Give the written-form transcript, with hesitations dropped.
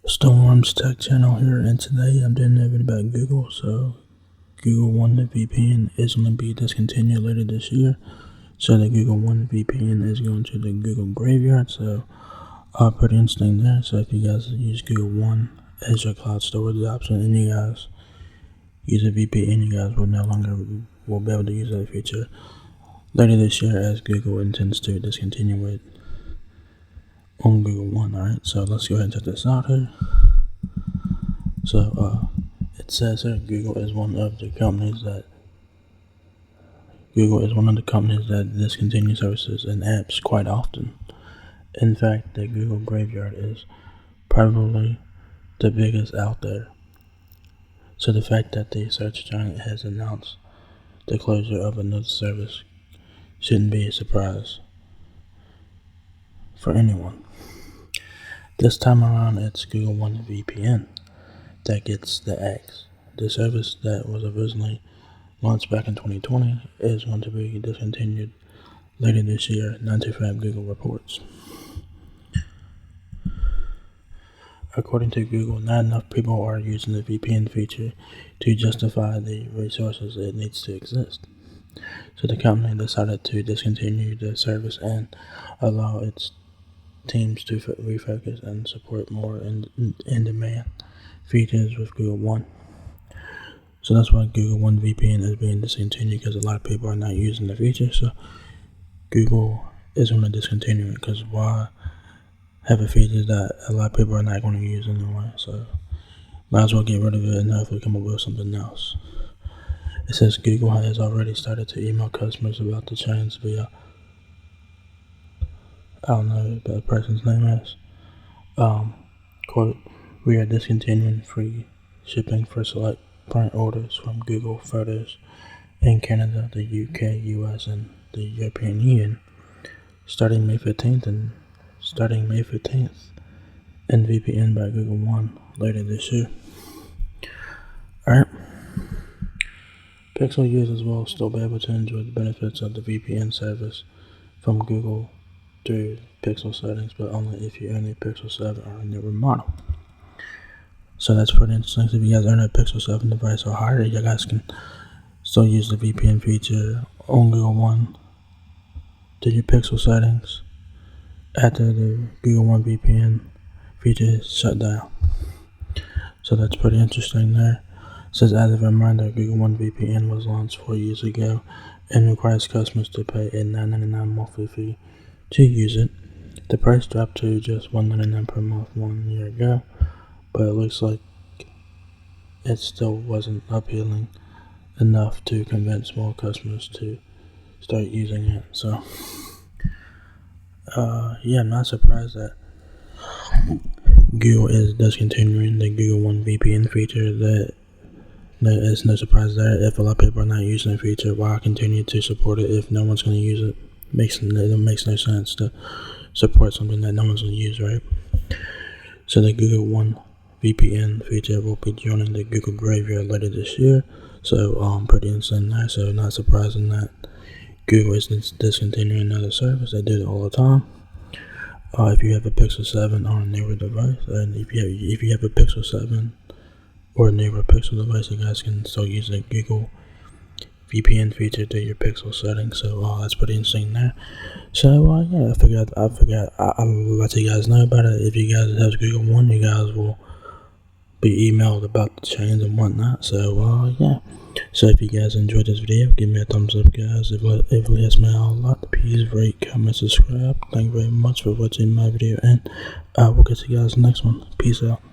Storm's Tech Channel here, and today I'm doing a video about Google. So Google One VPN is going to be discontinued later this year. So the Google One VPN is going to the Google graveyard. So pretty interesting there. So if you guys use Google One as your cloud storage option and you guys use a VPN, you guys will no longer will be able to use that feature later this year, as Google intends to discontinue it on Google One. Alright, so let's go ahead and check this out here. So it says here Google is one of the companies that discontinue services and apps quite often. In fact, the Google graveyard is probably the biggest out there. So the fact that the search giant has announced the closure of another service shouldn't be a surprise for anyone. This time around, it's Google One VPN that gets the axe. The service that was originally launched back in 2020 is going to be discontinued later this year, 95 Google reports. According to Google, not enough people are using the VPN feature to justify the resources it needs to exist. So the company decided to discontinue the service and allow its teams to refocus and support more in-demand features with Google One. So that's why Google One VPN is being discontinued, because a lot of people are not using the feature. So Google is going to discontinue it, because why have a feature that a lot of people are not going to use anyway? So might as well get rid of it and hopefully come up with something else. It says Google has already started to email customers about the change via, I don't know what the person's name is. Quote, "We are discontinuing free shipping for select print orders from Google Photos in Canada, the UK, US, and the European Union starting May 15th and VPN by Google One later this year." Alright. Pixel users will still be able to enjoy the benefits of the VPN service from Google through Pixel settings, but only if you own a Pixel 7 or a newer model. So that's pretty interesting. So if you guys own a Pixel 7 device or higher, you guys can still use the VPN feature on Google One to your Pixel settings after the Google One VPN feature is shut down. So that's pretty interesting there. It says, as a reminder, Google One VPN was launched 4 years ago and requires customers to pay a $9.99 monthly fee to use it. The price dropped to just $1.99 per month 1 year ago, but it looks like it still wasn't appealing enough to convince more customers to start using it. So yeah, I'm not surprised that Google is discontinuing the Google One VPN feature. It's no surprise there. If a lot of people are not using the feature, why continue to support it if no one's going to use it? It makes no sense to support something that no one's going to use, right? So the Google One VPN feature will be joining the Google graveyard later this year. So pretty interesting there. So not surprising that Google is discontinuing another service. They do it all the time. If you have a Pixel 7 or a newer device, and if you have a Pixel 7 or a newer Pixel device, you guys can still use the Google VPN feature to your Pixel settings. So that's pretty interesting there. So yeah, I figured I'll let you guys know about it. If you guys have Google One, you guys will be emailed about the change and whatnot. So yeah. So if you guys enjoyed this video, give me a thumbs up, guys. If it helps me out a lot, please rate, comment, subscribe. Thank you very much for watching my video, and I will get you guys in the next one. Peace out.